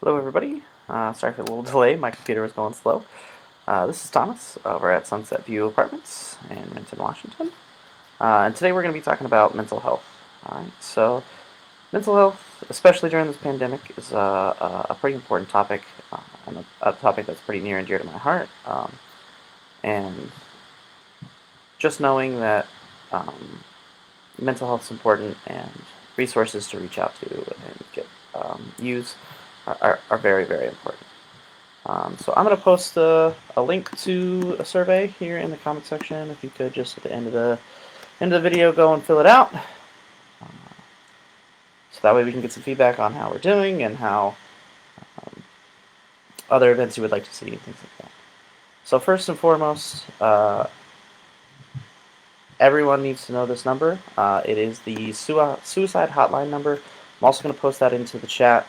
Hello, everybody. Sorry for the little delay. My computer was going slow. This is Thomas over at Sunset View Apartments in Renton, Washington. And today we're going to be talking about mental health. All right. So, mental health, especially during this pandemic, is a pretty important topic and a topic that's pretty near and dear to my heart. And just knowing that um, mental health is important and resources to reach out to and get use are very, very important. So I'm going to post a link to a survey here in the comment section. If you could just at the end of the video go and fill it out, so that way we can get some feedback on how we're doing and how other events you would like to see and things like that. So first and foremost, everyone needs to know this number. It is the suicide hotline number. I'm also going to post that into the chat,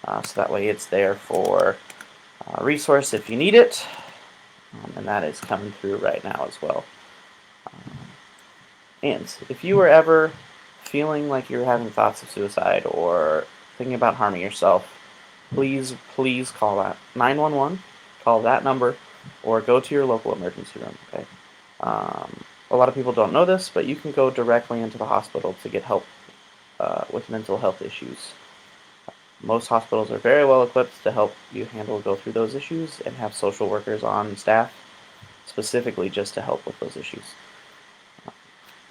so that way it's there for resource if you need it, and that is coming through right now as well. And if you were ever feeling like you're having thoughts of suicide or thinking about harming yourself, please call that 911, call that number, or go to your local emergency room, okay? A lot of people don't know this, but you can go directly into the hospital to get help with mental health issues. Most hospitals are very well equipped to help you go through those issues and have social workers on staff specifically just to help with those issues.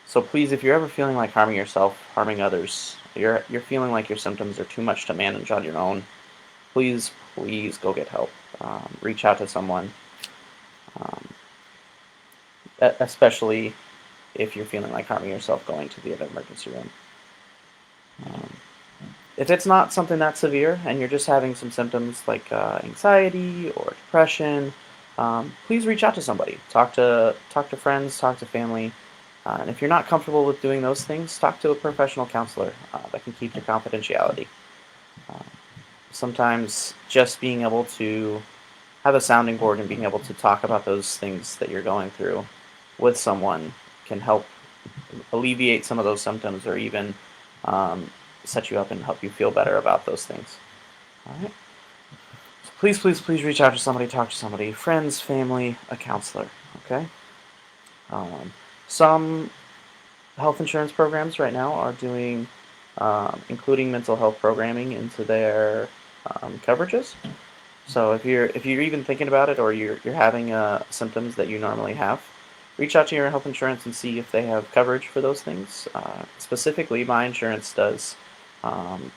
So please, if you're ever feeling like harming yourself, harming others, you're feeling like your symptoms are too much to manage on your own, please go get help. Reach out to someone, um, especially if you're feeling like harming yourself going to the emergency room. If it's not something that severe and you're just having some symptoms like anxiety or depression, please reach out to somebody. Talk to friends, talk to family. And if you're not comfortable with doing those things, talk to a professional counselor that can keep your confidentiality. Uh, Sometimes just being able to have a sounding board and being able to talk about those things that you're going through with someone can help alleviate some of those symptoms or even um, set you up and help you feel better about those things. All right. So please reach out to somebody, talk to somebody, friends, family, a counselor. Okay. Um, some health insurance programs right now are doing, including mental health programming into their coverages. So if you're even thinking about it, or you're having symptoms that you normally have, reach out to your health insurance and see if they have coverage for those things. Specifically, my insurance does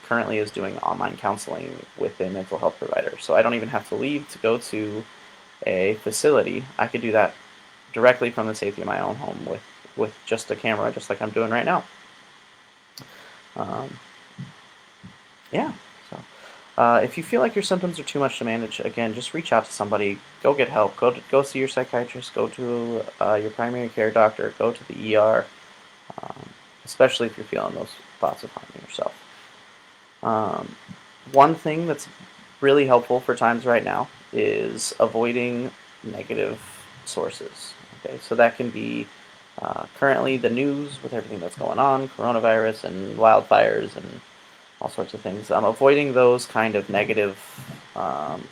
currently is doing online counseling with a mental health provider, so I don't even have to leave to go to a facility. I could do that directly from the safety of my own home with just a camera, just like I'm doing right now. Um, yeah. So, if you feel like your symptoms are too much to manage, again, just reach out to somebody. Go get help. Go see your psychiatrist. Go to your primary care doctor. Go to the ER. Um, Especially if you're feeling those thoughts of harming yourself. Um, One thing that's really helpful for times right now is avoiding negative sources. Okay, so that can be currently the news with everything that's going on, coronavirus and wildfires and all sorts of things. Avoiding those kind of negative,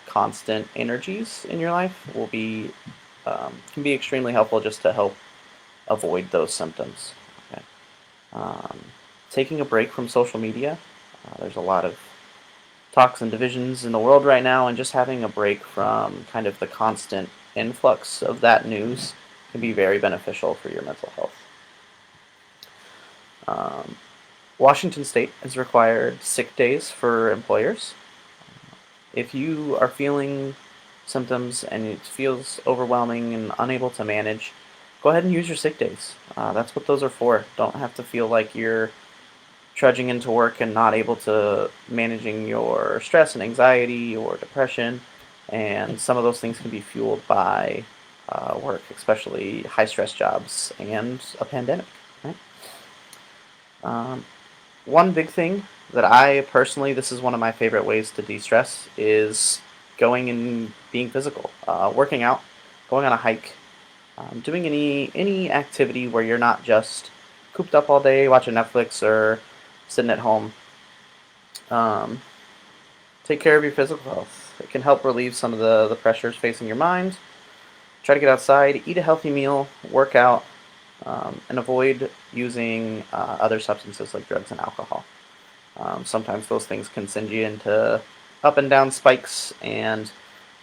constant energies in your life can be extremely helpful just to help avoid those symptoms. Okay. Um, Taking a break from social media. There's a lot of talks and divisions in the world right now, and just having a break from kind of the constant influx of that news can be very beneficial for your mental health. Um, Washington State has required sick days for employers. If you are feeling symptoms and it feels overwhelming and unable to manage, go ahead and use your sick days. That's what those are for. Don't have to feel like you're trudging into work and not able to managing your stress and anxiety or depression. And some of those things can be fueled by work, especially high stress jobs and a pandemic. Right? Um, One big thing that I personally, this is one of my favorite ways to de-stress, is going and being physical, working out, going on a hike, doing any activity where you're not just cooped up all day watching Netflix or sitting at home. Um, Take care of your physical health. It can help relieve some of the pressures facing your mind. Try to get outside, eat a healthy meal, work out, and avoid using other substances like drugs and alcohol. Sometimes those things can send you into up and down spikes, and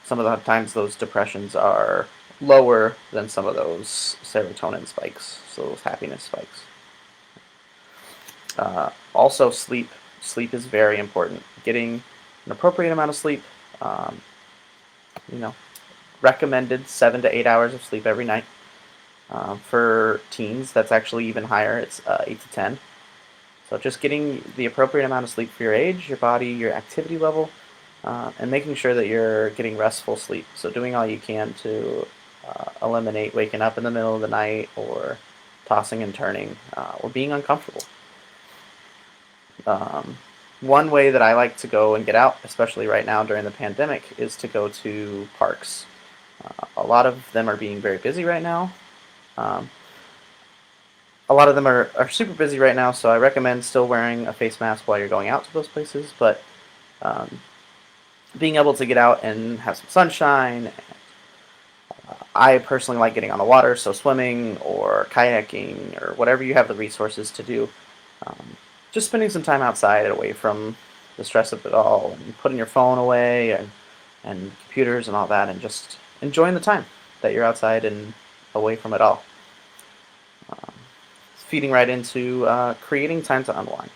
some of the times those depressions are lower than some of those serotonin spikes, so those happiness spikes. Also, sleep. Sleep is very important. Getting an appropriate amount of sleep, um, you know, recommended 7 to 8 hours of sleep every night. For teens, that's actually even higher. It's 8 to 10. So just getting the appropriate amount of sleep for your age, your body, your activity level, and making sure that you're getting restful sleep. So doing all you can to eliminate waking up in the middle of the night or tossing and turning or being uncomfortable. One way that I like to go and get out, especially right now during the pandemic, is to go to parks. A lot of them are being very busy right now. Um, a lot of them are super busy right now, so I recommend still wearing a face mask while you're going out to those places. But um, being able to get out and have some sunshine. I personally like getting on the water, so swimming or kayaking or whatever you have the resources to do. Um, just spending some time outside away from the stress of it all, and putting your phone away and computers and all that, and just enjoying the time that you're outside and away from it all. Um, Feeding right into creating time to unwind.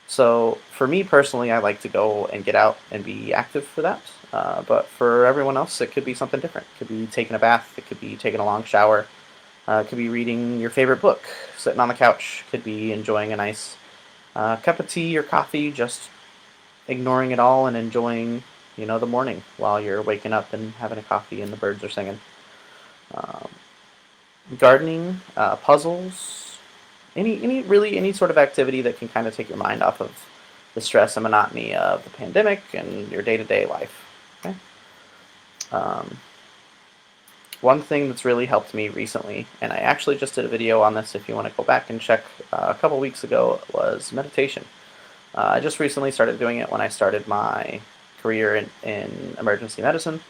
So for me personally, I like to go and get out and be active for that. But for everyone else, it could be something different. It could be taking a bath. It could be taking a long shower. It could be reading your favorite book, sitting on the couch. It could be enjoying a nice cup of tea or coffee, just ignoring it all and enjoying, the morning while you're waking up and having a coffee and the birds are singing. Um, Gardening, puzzles, any sort of activity that can kind of take your mind off of the stress and monotony of the pandemic and your day-to-day life. Okay. Um, One thing that's really helped me recently, and I actually just did a video on this if you want to go back and check a couple weeks ago, was meditation. I just recently started doing it when I started my career in emergency medicine.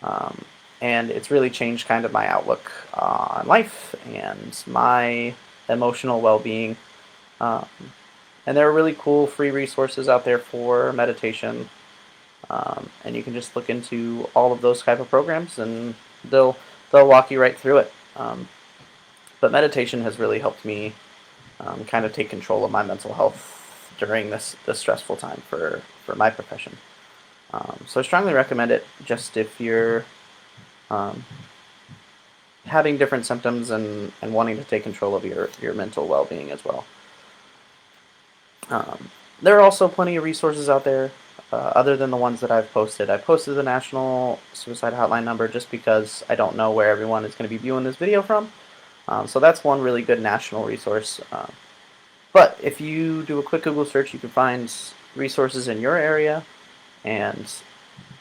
Um, and it's really changed kind of my outlook on life and my emotional well-being. Um, and there are really cool free resources out there for meditation, and you can just look into all of those type of programs, and they'll walk you right through it. But meditation has really helped me kind of take control of my mental health during this stressful time for my profession. So I strongly recommend it, just if you're um, having different symptoms and wanting to take control of your mental well-being as well. There are also plenty of resources out there other than the ones that I've posted. I posted the National Suicide Hotline number just because I don't know where everyone is going to be viewing this video from. So that's one really good national resource. But if you do a quick Google search, you can find resources in your area. And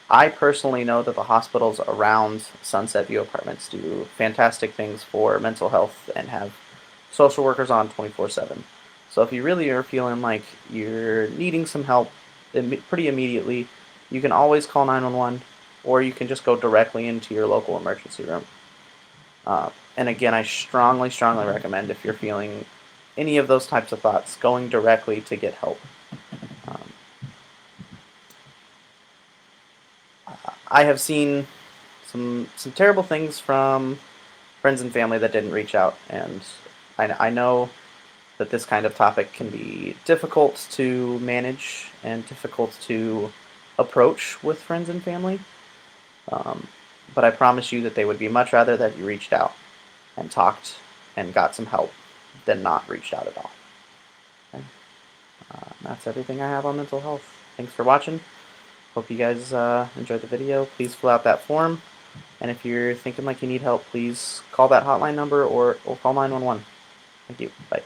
I personally know that the hospitals around Sunset View Apartments do fantastic things for mental health and have social workers on 24/7. So if you really are feeling like you're needing some help pretty immediately, you can always call 911, or you can just go directly into your local emergency room. And again, I strongly, strongly recommend, if you're feeling any of those types of thoughts, going directly to get help. Um, I have seen some terrible things from friends and family that didn't reach out, and I know that this kind of topic can be difficult to manage and difficult to approach with friends and family. But I promise you that they would be much rather that you reached out and talked and got some help than not reached out at all. Okay? That's everything I have on mental health. Thanks for watching. Hope you guys enjoyed the video. Please fill out that form. And if you're thinking like you need help, please call that hotline number or call 911. Thank you. Bye.